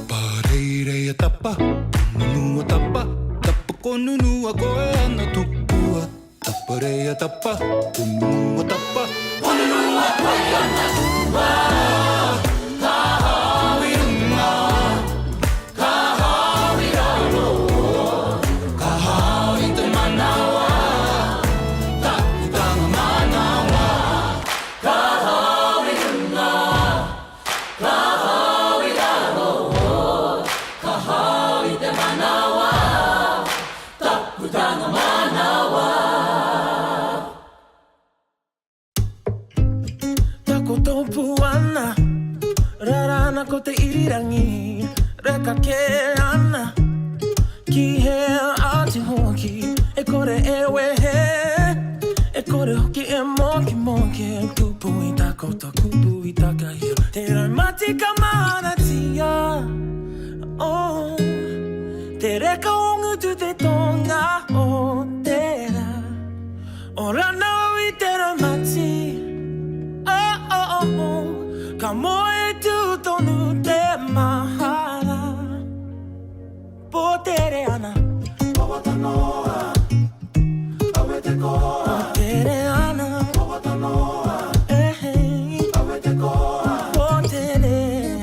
Pareire tapa, nunu tapa, tapa konunu a koe ana tupua. Tapareia tapa, nunu tapa, konunu a koe ana tupua. Ko te irirangi, reka ke ana ki he ati hoki, e kore e wehe, e kore hoki e moki moki, kupu I takota, kupu I takahia, te rai mati ka mana tia, oh, te reka ongu tu te tonga o te ra, o rana I te rai mati, oh, oh, oh, oh, ka moe tu tonu te mahara potere ana Pawatanoa awe te koa potere ana Pawatanoa awe te koa potere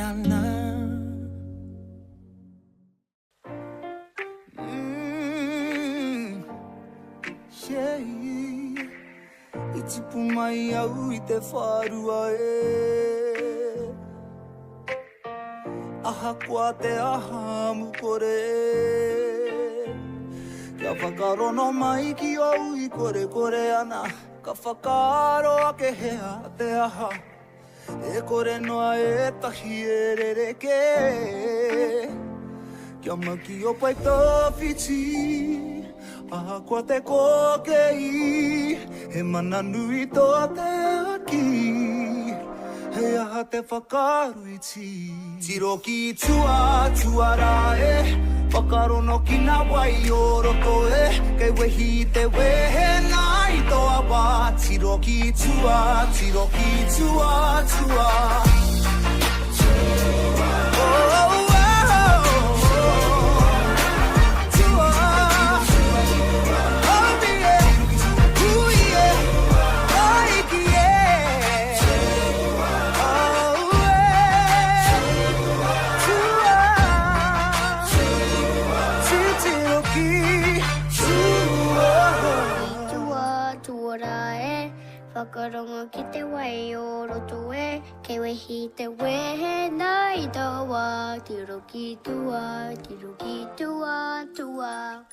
ana I tipu mai au I te whārua aha kua te aha mukore Kia whakarono mai ki au I kore kore ana Ka whakaaro ake hea te aha E kore noa e tahi e rereke Kia maki o pai tawhiti Aha kua te kokei He mana nui toa te aki He aha te whakaruiti Tiro ki tua, tuara e Whakarono ki nā wai o roto e Kei wehi te wehe nā I toa wā Tiro ki tua, tiro ki tua, tua Whakarongo ki te wai o roto e Kei wehi te wehe nā I taua Tiro ki tua, tua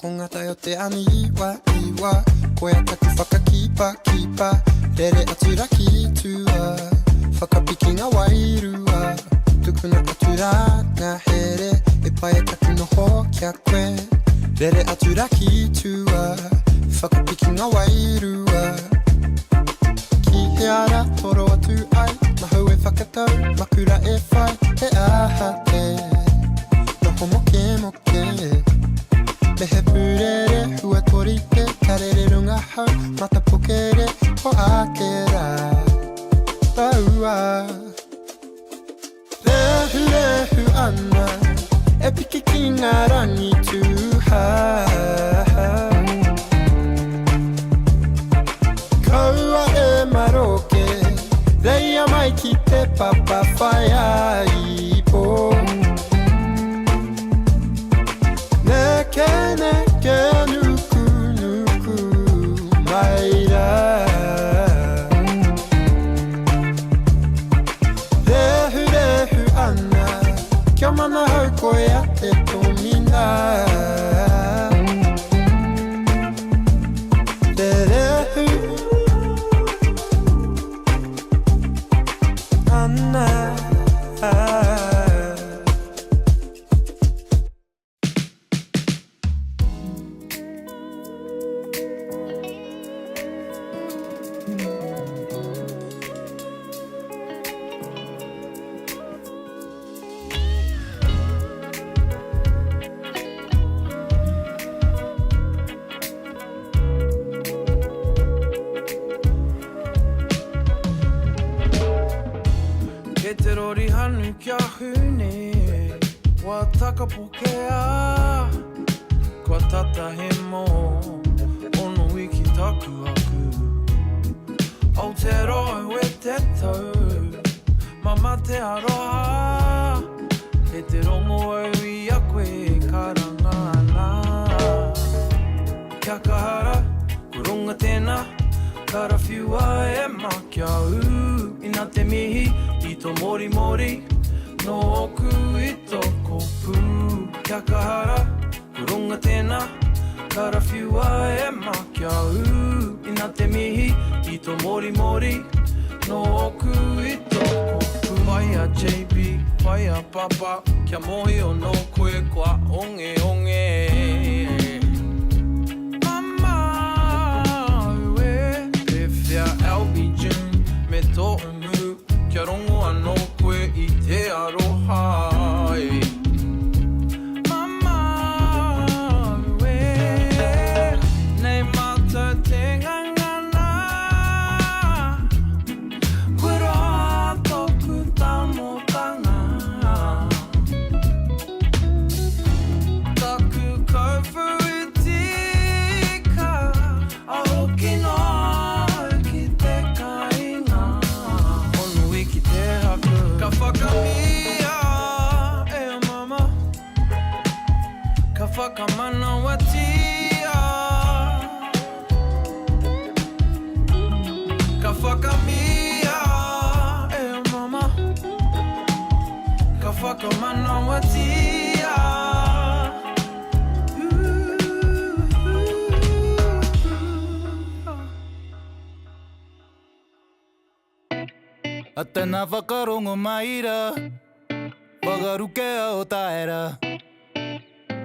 Tongata o te ani iwa, iwa Koe a taku whakakipa, kipa Rere atu raki tua Whakapiki ngā wairua Tukuna atu rā ngā here E pai e taku noho kia koe Rere atu raki tua Whakapiki ngā wairua Ki he ara toro atu ai Mahau e whakatau, makura e whai He aha te Noho moke moke Me he purere, hua torite Karere runga hau, mata pokere Ho ake rā Taua Rehu rehu ana E piki ki ngā rangi tuha Kaua e maroke Reia mai ki te papa whai ai po te rori hanu kia hune Wa takapokea Kua tata he mo Ono wiki taku aku Aotearoa e te tau Mama te aroha E te rongo au I a koe karangana Kia kahara, ko runga tēnā Karawhiua e makiau Ina te mihi, I tō mori mori No oku I tō kopu Kia kahara, ko runga tēnā Karawhiua e makiau Ina te mihi, I tō mori mori No oku I tō kopu Pai a JB, pai a papa Kia mohi o no koe kua onge onge Albi June, me tō umu Kia rongo anō koe I te aroha Mama ue Nei mātou te ngangana Koe roa tōku tāmotanga Taku kauwhu I tika Aoki noa Ka whakamia e o mama Ka whakamanawatia Ka whakamia e o mama Ka whakamanawatia A tēnā whakarongo maira Whakarukea o taera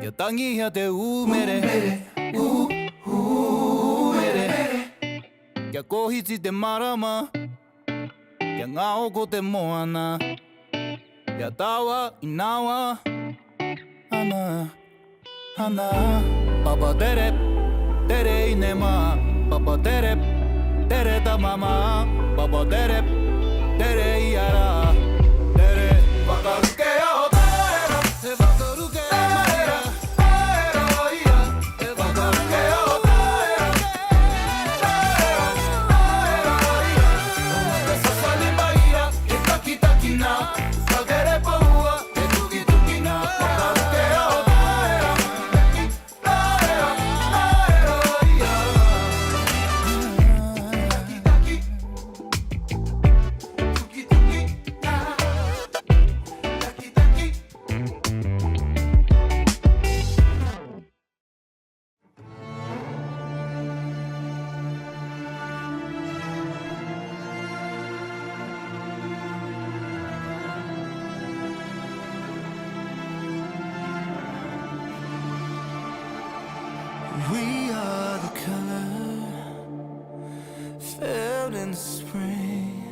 Ia tangihia te umere Umere Kia kohiti te mārama Kia ngā oko te moana Kia tawa I nawa Hana Papa tere Tere I ne maa Papa tere Tere ta mama Papa tere Tere I ara Tere Whakarukea o taera He whakarukea maera Taera ia He whakarukea o taera Taera ia Te sasani maira He taki taki na Whatere paua He tuki tuki na Whakarukea o taera Taera ia Taki taki We are the color felt in the spring.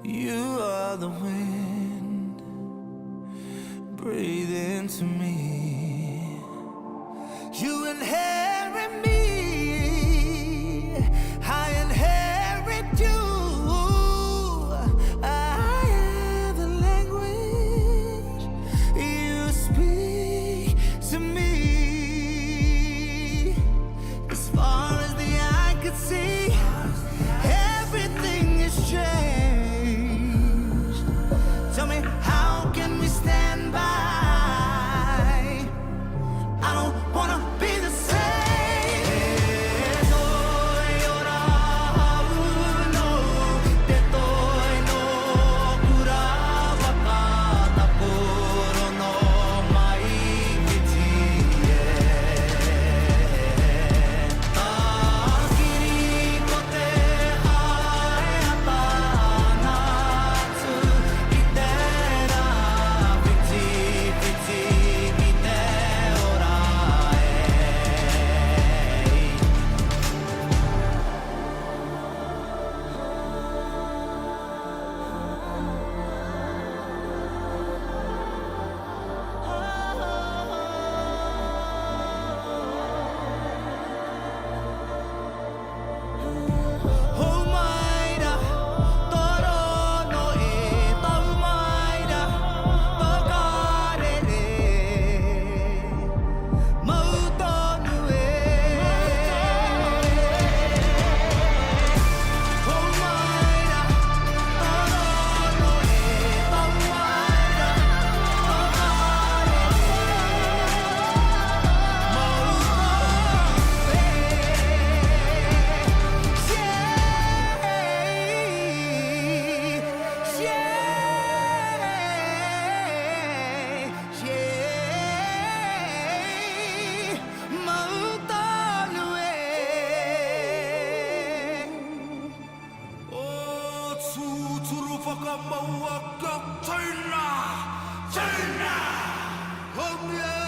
You are the wind. Breathe into me. You inherit me. I inherit you. I am the language you speak to me. As far as the eye could see, everything is changed. suru whakamaua ka China, China. Homie!